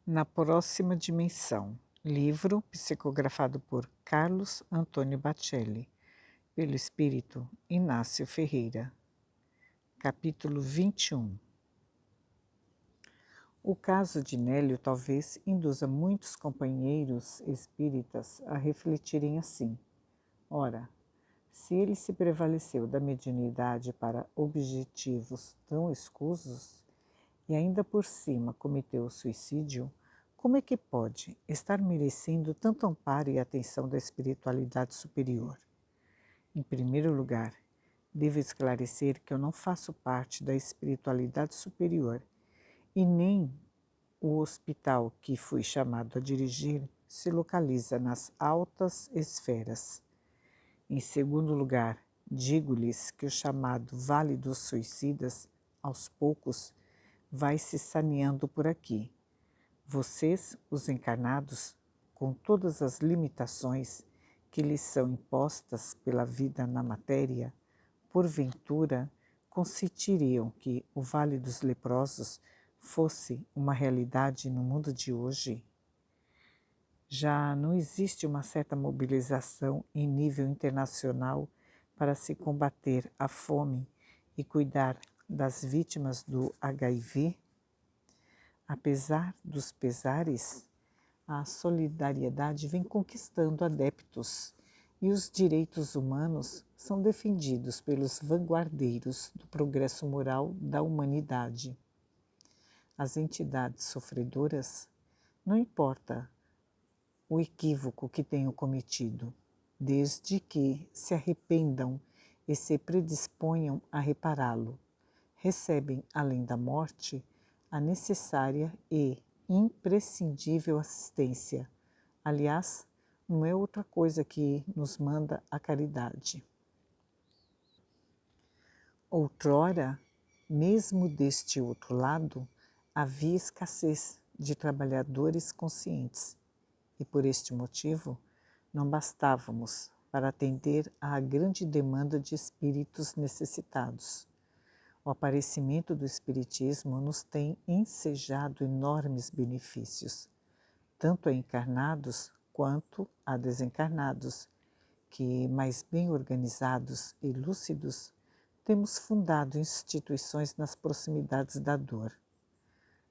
Na próxima dimensão. Livro psicografado por Carlos Antônio Bacelli, pelo espírito Inácio Ferreira. Capítulo 21. O caso de Nélio talvez induza muitos companheiros espíritas a refletirem assim. Ora, se ele se prevaleceu da mediunidade para objetivos tão escusos e ainda por cima cometeu o suicídio, como é que pode estar merecendo tanto amparo e atenção da espiritualidade superior? Em primeiro lugar, devo esclarecer que eu não faço parte da espiritualidade superior e nem o hospital que fui chamado a dirigir se localiza nas altas esferas. Em segundo lugar, digo-lhes que o chamado Vale dos Suicidas, aos poucos, vai se saneando por aqui. Vocês, os encarnados, com todas as limitações que lhes são impostas pela vida na matéria, porventura consentiriam que o Vale dos Leprosos fosse uma realidade no mundo de hoje? Já não existe uma certa mobilização em nível internacional para se combater a fome e cuidar das vítimas do HIV? Apesar dos pesares, a solidariedade vem conquistando adeptos e os direitos humanos são defendidos pelos vanguardeiros do progresso moral da humanidade. As entidades sofredoras, não importa o equívoco que tenham cometido, desde que se arrependam e se predisponham a repará-lo, recebem, além da morte, a necessária e imprescindível assistência. Aliás, não é outra coisa que nos manda a caridade. Outrora, mesmo deste outro lado, havia escassez de trabalhadores conscientes e, por este motivo, não bastávamos para atender à grande demanda de espíritos necessitados. O aparecimento do Espiritismo nos tem ensejado enormes benefícios, tanto a encarnados quanto a desencarnados, que, mais bem organizados e lúcidos, temos fundado instituições nas proximidades da dor.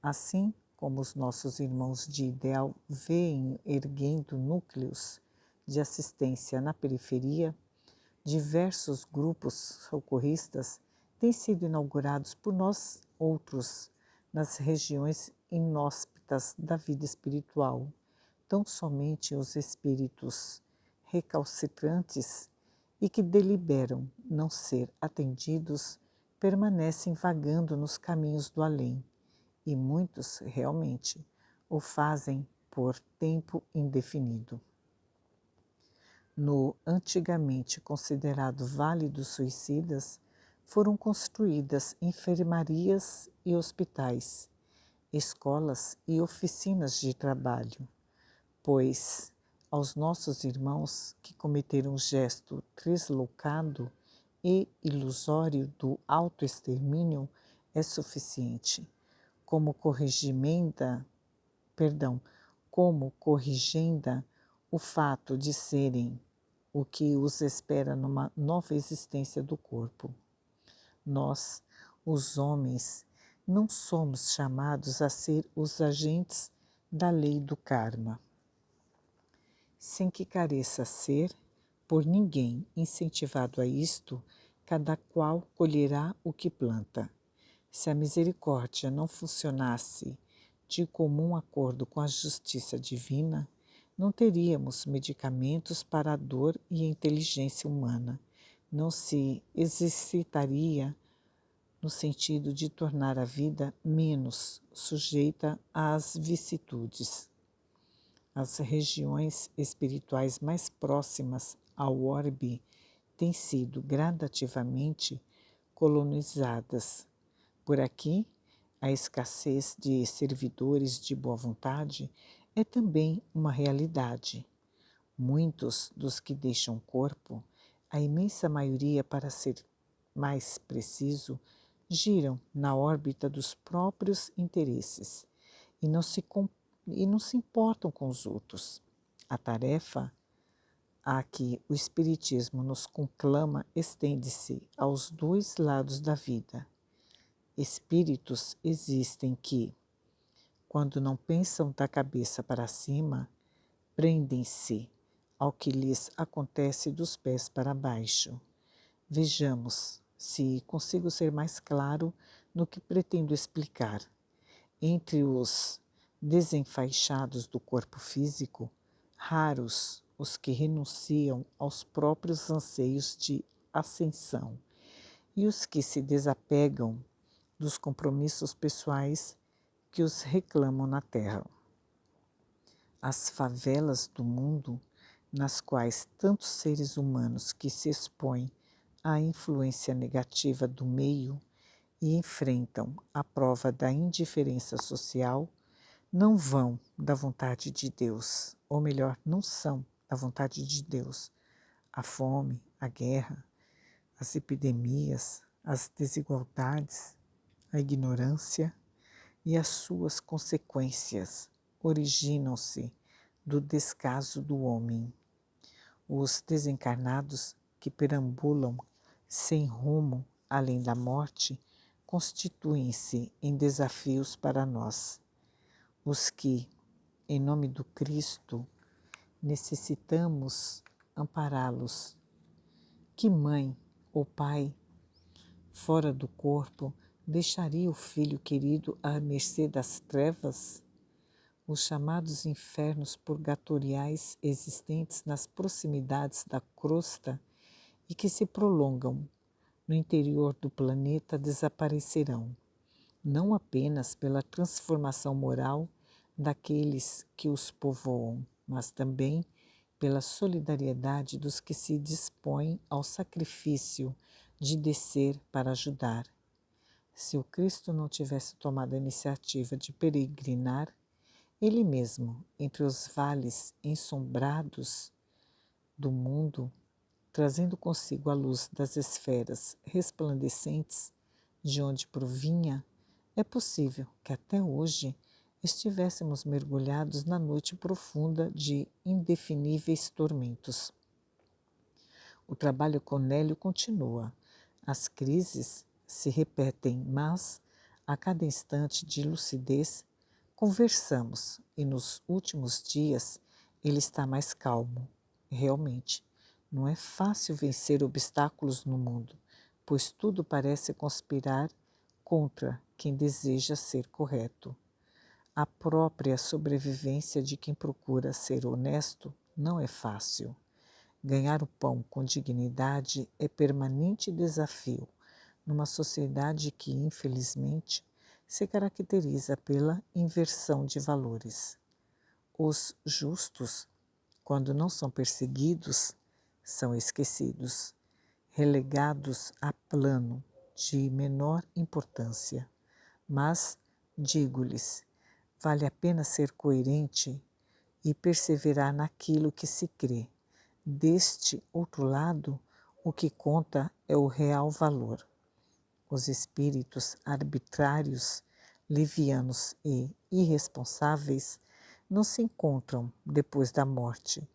Assim como os nossos irmãos de ideal vêm erguendo núcleos de assistência na periferia, diversos grupos socorristas têm sido inaugurados por nós outros nas regiões inóspitas da vida espiritual. Tão somente os espíritos recalcitrantes e que deliberam não ser atendidos permanecem vagando nos caminhos do além, e muitos realmente o fazem por tempo indefinido. No antigamente considerado Vale dos Suicidas, foram construídas enfermarias e hospitais, escolas e oficinas de trabalho, pois aos nossos irmãos que cometeram o gesto tresloucado e ilusório do autoextermínio é suficiente, como corrigenda o fato de serem o que os espera numa nova existência do corpo. Nós, os homens, não somos chamados a ser os agentes da lei do karma. Sem que careça ser, por ninguém incentivado a isto, cada qual colherá o que planta. Se a misericórdia não funcionasse de comum acordo com a justiça divina, não teríamos medicamentos para a dor e a inteligência humana. Não se exercitaria no sentido de tornar a vida menos sujeita às vicissitudes. As regiões espirituais mais próximas ao orbe têm sido gradativamente colonizadas. Por aqui, a escassez de servidores de boa vontade é também uma realidade. Muitos dos que deixam o corpo, a imensa maioria, para ser mais preciso, giram na órbita dos próprios interesses e não se e não se importam com os outros. A tarefa a que o Espiritismo nos conclama estende-se aos dois lados da vida. Espíritos existem que, quando não pensam da cabeça para cima, prendem-se ao que lhes acontece dos pés para baixo. Vejamos se consigo ser mais claro no que pretendo explicar. Entre os desenfaixados do corpo físico, raros os que renunciam aos próprios anseios de ascensão e os que se desapegam dos compromissos pessoais que os reclamam na terra. As favelas do mundo, nas quais tantos seres humanos que se expõem à influência negativa do meio e enfrentam a prova da indiferença social, não vão da vontade de Deus, ou melhor, não são da vontade de Deus. A fome, a guerra, as epidemias, as desigualdades, a ignorância e as suas consequências originam-se do descaso do homem. Os desencarnados que perambulam sem rumo além da morte constituem-se em desafios para nós. Os que, em nome do Cristo, necessitamos ampará-los. Que mãe ou pai, fora do corpo, deixaria o filho querido à mercê das trevas? Os chamados infernos purgatoriais existentes nas proximidades da crosta e que se prolongam no interior do planeta desaparecerão, não apenas pela transformação moral daqueles que os povoam, mas também pela solidariedade dos que se dispõem ao sacrifício de descer para ajudar. Se o Cristo não tivesse tomado a iniciativa de peregrinar, ele mesmo, entre os vales ensombrados do mundo, trazendo consigo a luz das esferas resplandecentes de onde provinha, é possível que até hoje estivéssemos mergulhados na noite profunda de indefiníveis tormentos. O trabalho com Nélio continua. As crises se repetem, mas, a cada instante de lucidez, conversamos e nos últimos dias ele está mais calmo. Realmente, não é fácil vencer obstáculos no mundo, pois tudo parece conspirar contra quem deseja ser correto. A própria sobrevivência de quem procura ser honesto não é fácil. Ganhar o pão com dignidade é permanente desafio numa sociedade que, infelizmente, se caracteriza pela inversão de valores. Os justos, quando não são perseguidos, são esquecidos, relegados a plano de menor importância. Mas, digo-lhes, vale a pena ser coerente e perseverar naquilo que se crê. Deste outro lado, o que conta é o real valor. Os espíritos arbitrários, levianos e irresponsáveis não se encontram depois da morte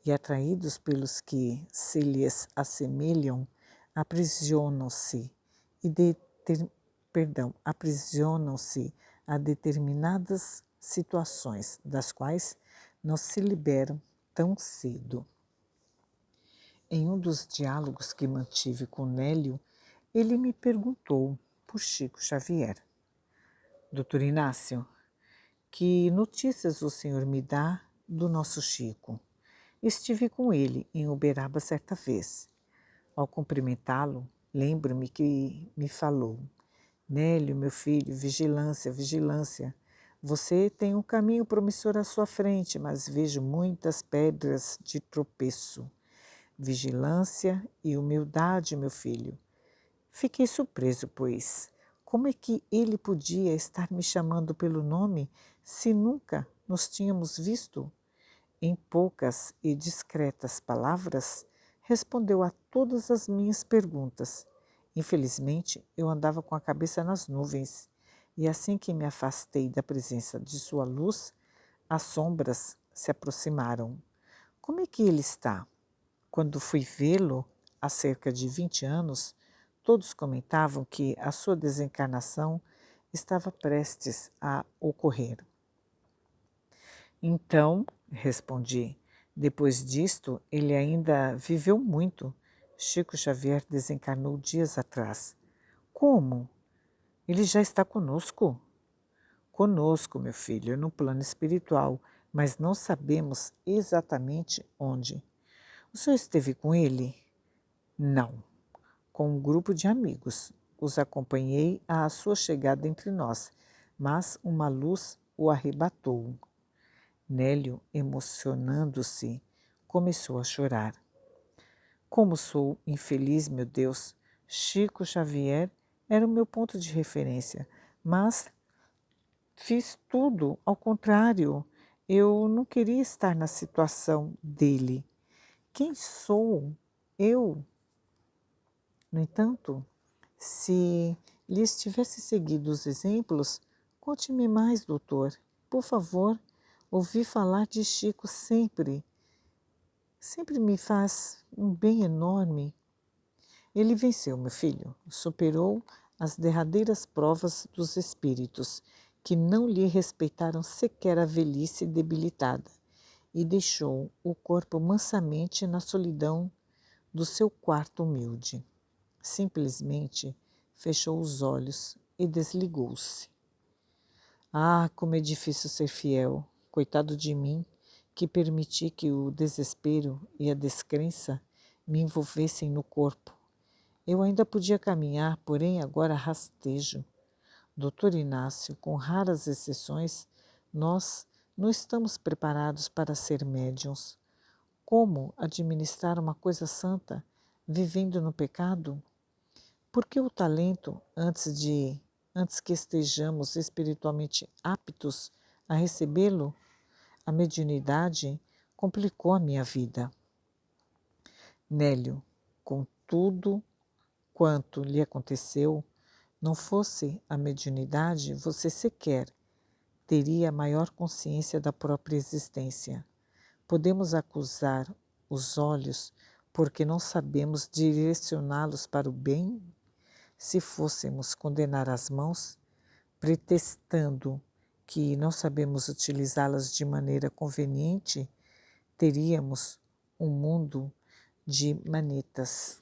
e, atraídos pelos que se lhes assemelham, aprisionam-se aprisionam-se a determinadas situações das quais não se liberam tão cedo. Em um dos diálogos que mantive com Nélio, ele me perguntou por Chico Xavier: Doutor Inácio, que notícias o senhor me dá do nosso Chico? Estive com ele em Uberaba certa vez. Ao cumprimentá-lo, lembro-me que me falou: Nélio, meu filho, vigilância, vigilância. Você tem um caminho promissor à sua frente, mas vejo muitas pedras de tropeço. Vigilância e humildade, meu filho. Fiquei surpreso, pois como é que ele podia estar me chamando pelo nome se nunca nos tínhamos visto? Em poucas e discretas palavras, respondeu a todas as minhas perguntas. Infelizmente, eu andava com a cabeça nas nuvens, e assim que me afastei da presença de sua luz, As sombras se aproximaram. Como é que ele está? Quando fui vê-lo há cerca de 20 anos, todos comentavam que a sua desencarnação estava prestes a ocorrer. Então, respondi, depois disto, ele ainda viveu muito. Chico Xavier desencarnou dias atrás. Como? Ele já está conosco? Conosco, meu filho, no plano espiritual, mas não sabemos exatamente onde. O senhor esteve com ele? Não, com um grupo de amigos. Os acompanhei à sua chegada entre nós, mas uma luz o arrebatou. Nélio, emocionando-se, começou a chorar. Como sou infeliz, meu Deus! Chico Xavier era o meu ponto de referência, mas fiz tudo ao contrário. Eu não queria estar na situação dele. Quem sou eu? No entanto, se lhes tivesse seguido os exemplos, conte-me mais, doutor. Por favor, ouvi falar de Chico sempre. Sempre me faz um bem enorme. Ele venceu, meu filho, superou as derradeiras provas dos espíritos, que não lhe respeitaram sequer a velhice debilitada, e deixou o corpo mansamente na solidão do seu quarto humilde. Simplesmente fechou os olhos e desligou-se. Ah, como é difícil ser fiel, coitado de mim, que permiti que o desespero e a descrença me envolvessem no corpo. Eu ainda podia caminhar, porém agora rastejo. Doutor Inácio, com raras exceções, nós não estamos preparados para ser médiuns. Como administrar uma coisa santa, vivendo no pecado? Por que o talento, antes que estejamos espiritualmente aptos a recebê-lo, a mediunidade complicou a minha vida? Nélio, com tudo quanto lhe aconteceu, não fosse a mediunidade, você sequer teria maior consciência da própria existência. Podemos acusar os olhos porque não sabemos direcioná-los para o bem? Se fôssemos condenar as mãos, pretextando que não sabemos utilizá-las de maneira conveniente, teríamos um mundo de manetas.